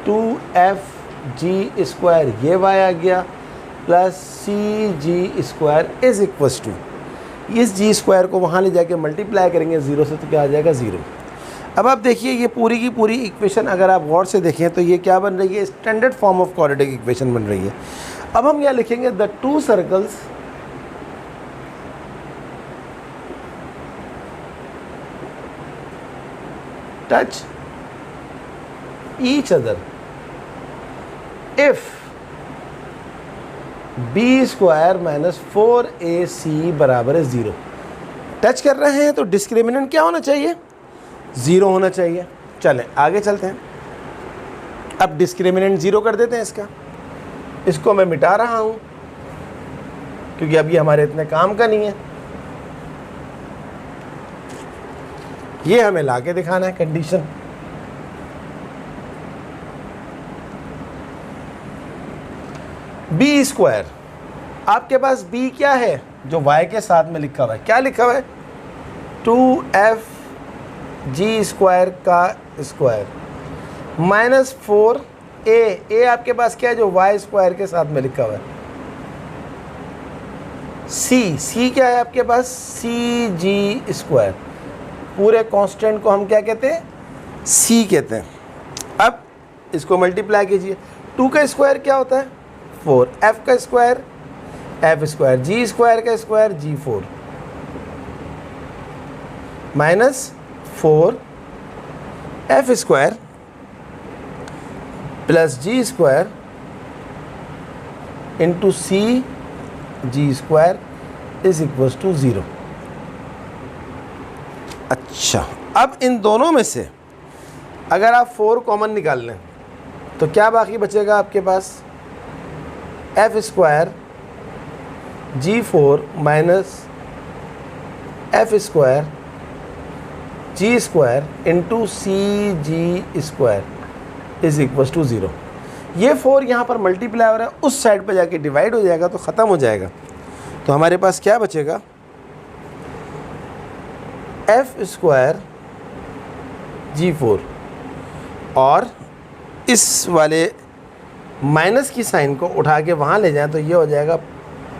2F जी स्क्वायर ये वाई आ गया plus c g square is equals to, इस जी स्क्वायर को वहाँ ले जाके मल्टीप्लाई करेंगे 0 से तो क्या आ जाएगा 0। अब आप देखिए ये पूरी की पूरी इक्वेशन अगर आप गौर से देखें तो ये क्या बन रही है, standard form of quadratic equation बन रही है। अब हम यहाँ लिखेंगे the two circles touch each other if b square minus 4AC बराबर है 0। टच कर रहे हैं तो डिस्क्रिमिनेंट क्या होना चाहिए, 0 होना चाहिए। चलें आगे चलते हैं। अब डिस्क्रिमिनेंट 0 कर देते हैं इसको मैं मिटा रहा हूं क्योंकि अब ये हमारे इतने काम का नहीं है। ये हमें लाके दिखाना है कंडीशन। बी स्क्वायर, आपके पास बी क्या है जो वाई के साथ में लिखा हुआ है, क्या लिखा हुआ है 2F जी स्क्वायर का स्क्वायर माइनस 4A आपके पास क्या है जो वाई स्क्वायर के साथ में लिखा हुआ है। सी क्या है आपके पास सी जी स्क्वायर, पूरे कांस्टेंट को हम क्या कहते हैं सी कहते हैं। अब इसको मल्टीप्लाई कीजिए, 2 का स्क्वायर क्या होता है 4, F का square F square, g square का square G4 minus 4F square plus g square into c g square is equals to 0। अच्छा, अब इन दोनों में से अगर आप 4 कॉमन निकाल लें तो क्या बाकी बचेगा आपके पास F square G4 minus F square g square into c g square is equals to 0। ये 4 यहाँ पर मल्टीप्लाई हो रहा है, उस साइड पर जाके डिवाइड हो जाएगा तो ख़त्म हो जाएगा। तो हमारे पास क्या बचेगा F स्क्वायर G4 और इस वाले माइनस की साइन को उठा के वहाँ ले जाएं तो ये हो जाएगा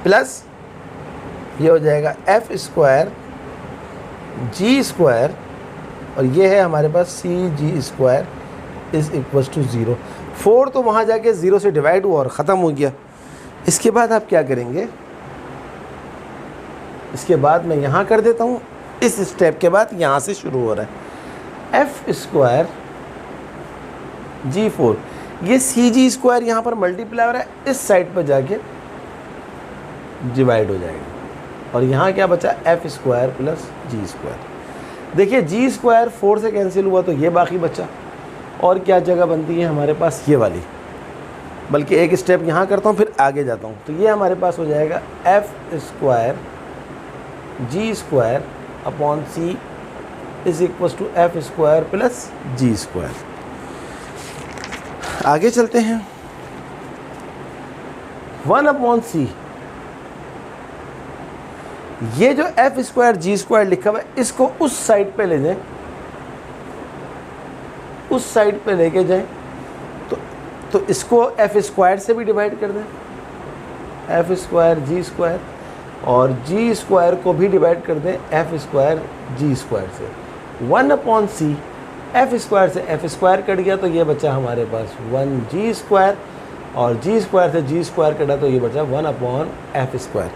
प्लस, ये हो जाएगा F स्क्वायर जी स्क्वायर और ये है हमारे पास सी g square is equals to 0। 4 तो वहाँ जाके 0 से डिवाइड हुआ और ख़त्म हो गया। इसके बाद आप क्या करेंगे, इसके बाद मैं यहाँ कर देता हूँ, इस स्टेप के बाद यहाँ से शुरू हो रहा है F स्क्वायर G4, ये सी जी स्क्वायर यहाँ पर मल्टीप्लाई हो रहा है, इस साइड पर जाके डिवाइड हो जाएगा और यहाँ क्या बचा F square plus g square. देखिए जी स्क्वायर 4 से कैंसिल हुआ तो ये बाकी बचा और क्या जगह बनती है हमारे पास ये वाली, बल्कि एक स्टेप यहाँ करता हूँ फिर आगे जाता हूँ। तो ये हमारे पास हो जाएगा F square g square upon c is equals to F square plus g square. आगे चलते हैं, 1 अपॉन सी, ये जो F स्क्वायर जी स्क्वायर लिखा हुआ है इसको उस साइड पे ले जाएं, उस साइड पे लेके जाएं तो इसको F स्क्वायर से भी डिवाइड कर दें, F स्क्वायर जी स्क्वायर, और जी स्क्वायर को भी डिवाइड कर दें F स्क्वायर जी स्क्वायर से। 1 अपॉन सी, F स्क्वायर से F स्क्वायर कट गया तो ये बचा हमारे पास 1 जी स्क्वायर, और जी स्क्वायर से जी स्क्वायर कटा तो ये बचा 1 upon F square,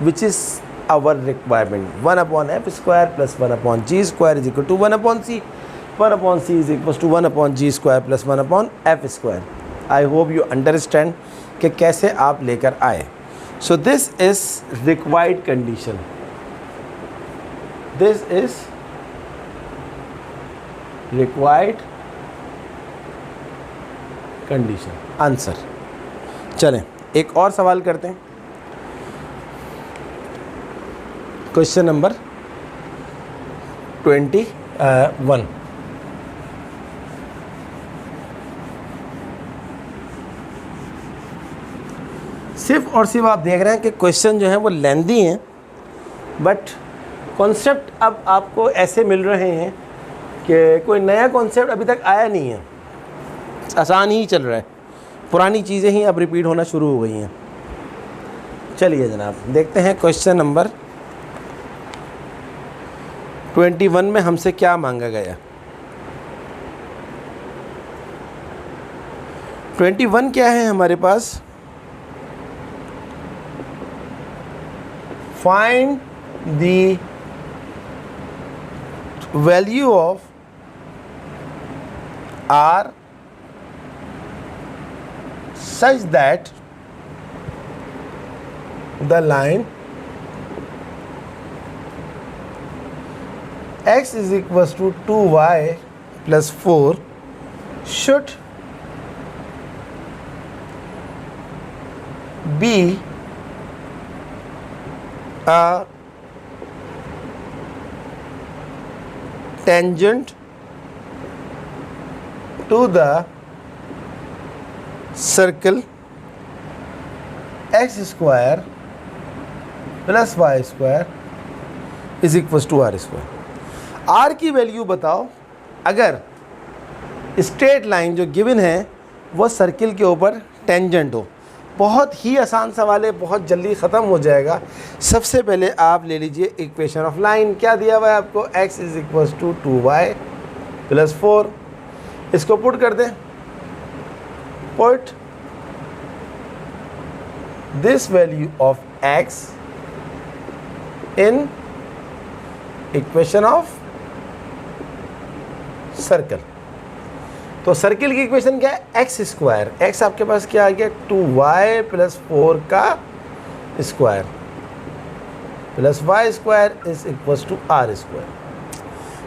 which is our requirement। 1 upon F square plus 1 upon G square is equal to 1 upon C। 1 upon C is equals to 1 upon G square plus 1 upon F square। I hope you understand कि कैसे आप लेकर आए। So this is required condition। This is required condition। Answer. चलें एक और सवाल करते हैं। Question number 21। सिर्फ और सिर्फ आप देख रहे हैं कि क्वेश्चन जो है वो लेंदी हैं, बट कॉन्सेप्ट अब आपको ऐसे मिल रहे हैं कि कोई नया कॉन्सेप्ट अभी तक आया नहीं है, आसान ही चल रहा है, पुरानी चीज़ें ही अब रिपीट होना शुरू हो गई हैं। चलिए जनाब देखते हैं क्वेश्चन नंबर 21 में हमसे क्या मांगा गया। 21 क्या है हमारे पास, find the value of r such that the line x is equals to 2y plus 4 should be a tangent to the circle x square plus y square is equals to r square। r की value बताओ अगर straight line जो given है वो circle के ऊपर tangent हो। बहुत ही आसान सवाल है, बहुत जल्दी ख़त्म हो जाएगा। सबसे पहले आप ले लीजिए इक्वेशन ऑफ लाइन। क्या दिया हुआ है आपको, x is equals to 2y plus 4। इसको पुट कर दें, put this value of x in equation of circle. तो सर्किल की इक्वेशन क्या है, एक्स स्क्वायर। एक्स आपके पास क्या आ गया, 2y प्लस 4 का square plus y square is equals to r square.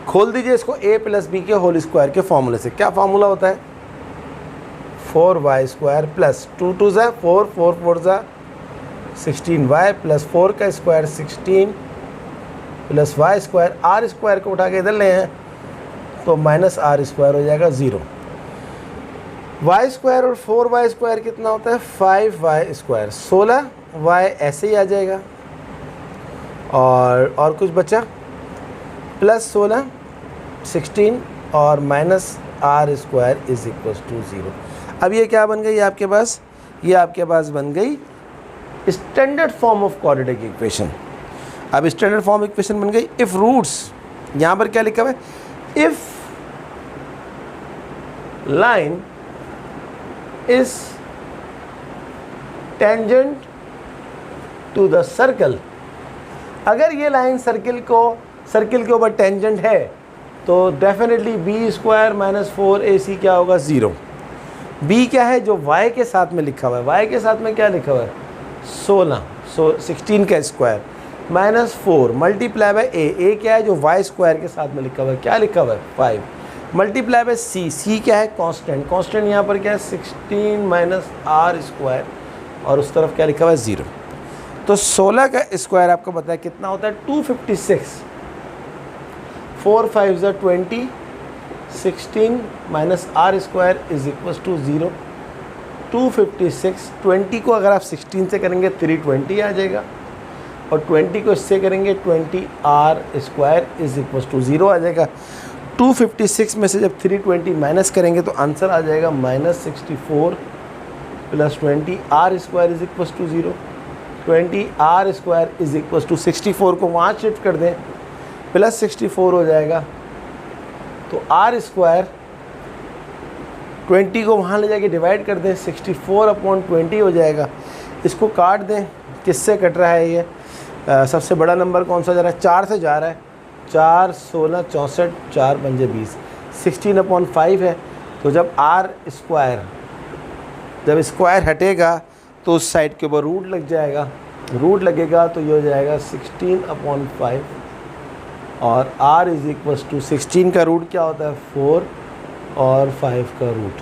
खोल दीजिए इसको a प्लस बी के होल स्क्वायर के फॉर्मूले से। क्या फॉर्मूला होता है, 4y स्क्वायर प्लस 2 2 ज़ा 4 4 4 ज़ा 16y प्लस 4 का square 16 plus y square. R square को उठा के इधर ले हैं तो माइनस आर स्क्वायर हो जाएगा 0। वाई स्क्वायर और 4y स्क्वायर कितना होता है, 5y स्क्वायर। 16y ऐसे ही आ जाएगा और कुछ बचा प्लस 16 16 और minus r square is equals to 0। अब ये क्या बन गई आपके पास, ये आपके पास बन गई standard form of quadratic equation. अब स्टैंडर्ड फॉर्म इक्वेशन बन गई इफ़ रूट्स, यहाँ पर क्या लिखा हुआ है, if line is tangent to the circle. अगर ये लाइन सर्किल के ऊपर टेंजेंट है तो definitely be square minus 4ac क्या होगा, 0। बी क्या है, जो y के साथ में लिखा हुआ है, y के साथ में क्या लिखा हुआ है, 16 का square minus 4 multiply by a क्या है, जो y स्क्वायर के साथ में लिखा हुआ है, क्या लिखा हुआ है 5 मल्टीप्लाई बाय c क्या है, कांस्टेंट यहाँ पर क्या है 16 माइनस आर स्क्वायर और उस तरफ क्या लिखा हुआ है 0। तो 16 का स्क्वायर आपको पता है कितना होता है, 256। 4 5 ज़ा 20, 16 minus r square is equals to 0। 256, 20 को अगर आप 16 से करेंगे 320 आ जाएगा और 20 को इससे करेंगे 20 r square is equals to 0 आ जाएगा। 256 में से जब 320 माइनस करेंगे तो आंसर आ जाएगा -64 plus 20 r square is equals to 0। 20 r square is equals to 64 को वहाँ शिफ्ट कर दें प्लस 64 हो जाएगा। तो आर स्क्वायर 20 को वहाँ ले जाके डिवाइड कर दें, 64/20 हो जाएगा। इसको काट दें, किससे कट रहा है ये, सबसे बड़ा नंबर कौन सा जा रहा है, 4 से जा रहा है। 4 16 64 4 पंजे 20, 16/5 है। तो जब आर स्क्वायर, जब स्क्वायर हटेगा तो उस साइड के ऊपर रूट लग जाएगा, रूट लगेगा तो ये हो जाएगा 16/5 और r इज इक्वल्स टू 16 का रूट क्या होता है 4 और 5 का रूट।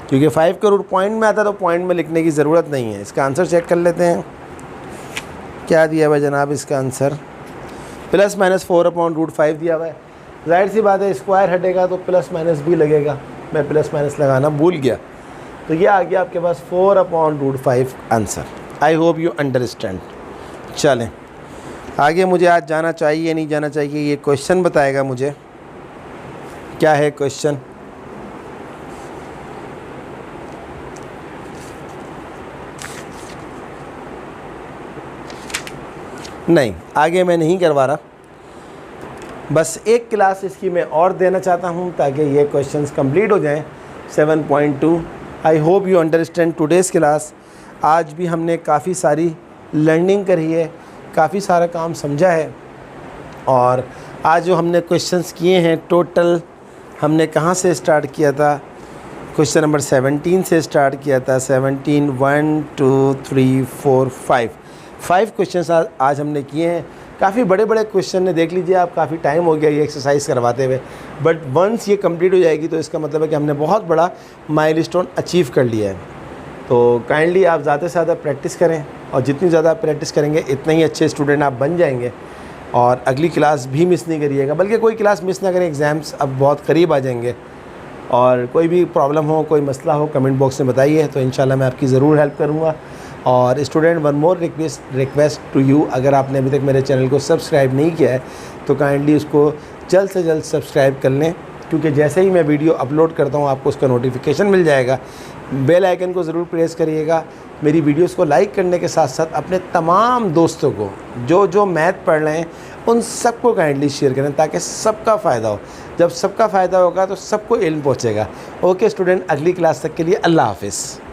क्योंकि 5 का रूट पॉइंट में आता है तो पॉइंट में लिखने की ज़रूरत नहीं है। इसका आंसर चेक कर लेते हैं। क्या दिया हुआ है जनाब इसका आंसर? प्लस माइनस 4/√5 दिया हुआ है। जाहिर सी बात है स्क्वायर हटेगा तो प्लस माइनस भी लगेगा, मैं प्लस माइनस लगाना भूल गया, तो ये आ गया आपके पास 4/√5 answer. I hope you understand. चलें आगे, मुझे आज जाना चाहिए नहीं जाना चाहिए, ये क्वेश्चन बताएगा मुझे। क्या है क्वेश्चन? नहीं, आगे मैं नहीं करवा रहा, बस एक क्लास इसकी मैं और देना चाहता हूँ ताकि ये क्वेश्चंस कंप्लीट हो जाएं। 7.2 आई hope you understand today's class. आज भी हमने काफ़ी सारी लर्निंग करी है, काफ़ी सारा काम समझा है, और आज जो हमने क्वेश्चंस किए हैं टोटल, हमने कहाँ से स्टार्ट किया था? क्वेश्चन नंबर 17 से स्टार्ट किया था। 17 1 2 3 4 5 क्वेश्चंस आज हमने किए हैं। काफ़ी बड़े बड़े क्वेश्चन ने, देख लीजिए आप, काफ़ी टाइम हो गया ये एक्सरसाइज करवाते हुए, बट वंस ये कंप्लीट हो जाएगी तो इसका मतलब है कि हमने बहुत बड़ा माइलस्टोन अचीव कर लिया है। तो काइंडली आप ज़्यादा से ज़्यादा प्रैक्टिस करें, और जितनी ज़्यादा प्रैक्टिस करेंगे इतने ही अच्छे स्टूडेंट आप बन जाएंगे। और अगली क्लास भी मिस नहीं करिएगा, बल्कि कोई क्लास मिस ना करें, एग्ज़ाम्स अब बहुत करीब आ जाएंगे। और कोई भी प्रॉब्लम हो, कोई मसला हो, कमेंट बॉक्स में बताइए, तो इंशाल्लाह मैं आपकी ज़रूर हेल्प करूँगा। और student, one more request to you, अगर आपने अभी तक मेरे चैनल को सब्सक्राइब नहीं किया है तो काइंडली उसको जल्द से जल्द सब्सक्राइब कर लें, क्योंकि जैसे ही मैं वीडियो अपलोड करता हूँ आपको उसका नोटिफिकेशन मिल जाएगा। बेल आइकन को ज़रूर प्रेस करिएगा। मेरी वीडियोस को लाइक करने के साथ साथ अपने तमाम दोस्तों को जो मैथ पढ़ रहे हैं उन सबको काइंडली शेयर करें, ताकि सबका फ़ायदा हो। जब सबका फ़ायदा होगा तो सबको इल्म पहुँचेगा। ओके स्टूडेंट, अगली क्लास तक के लिए अल्लाह हाफ़िज़।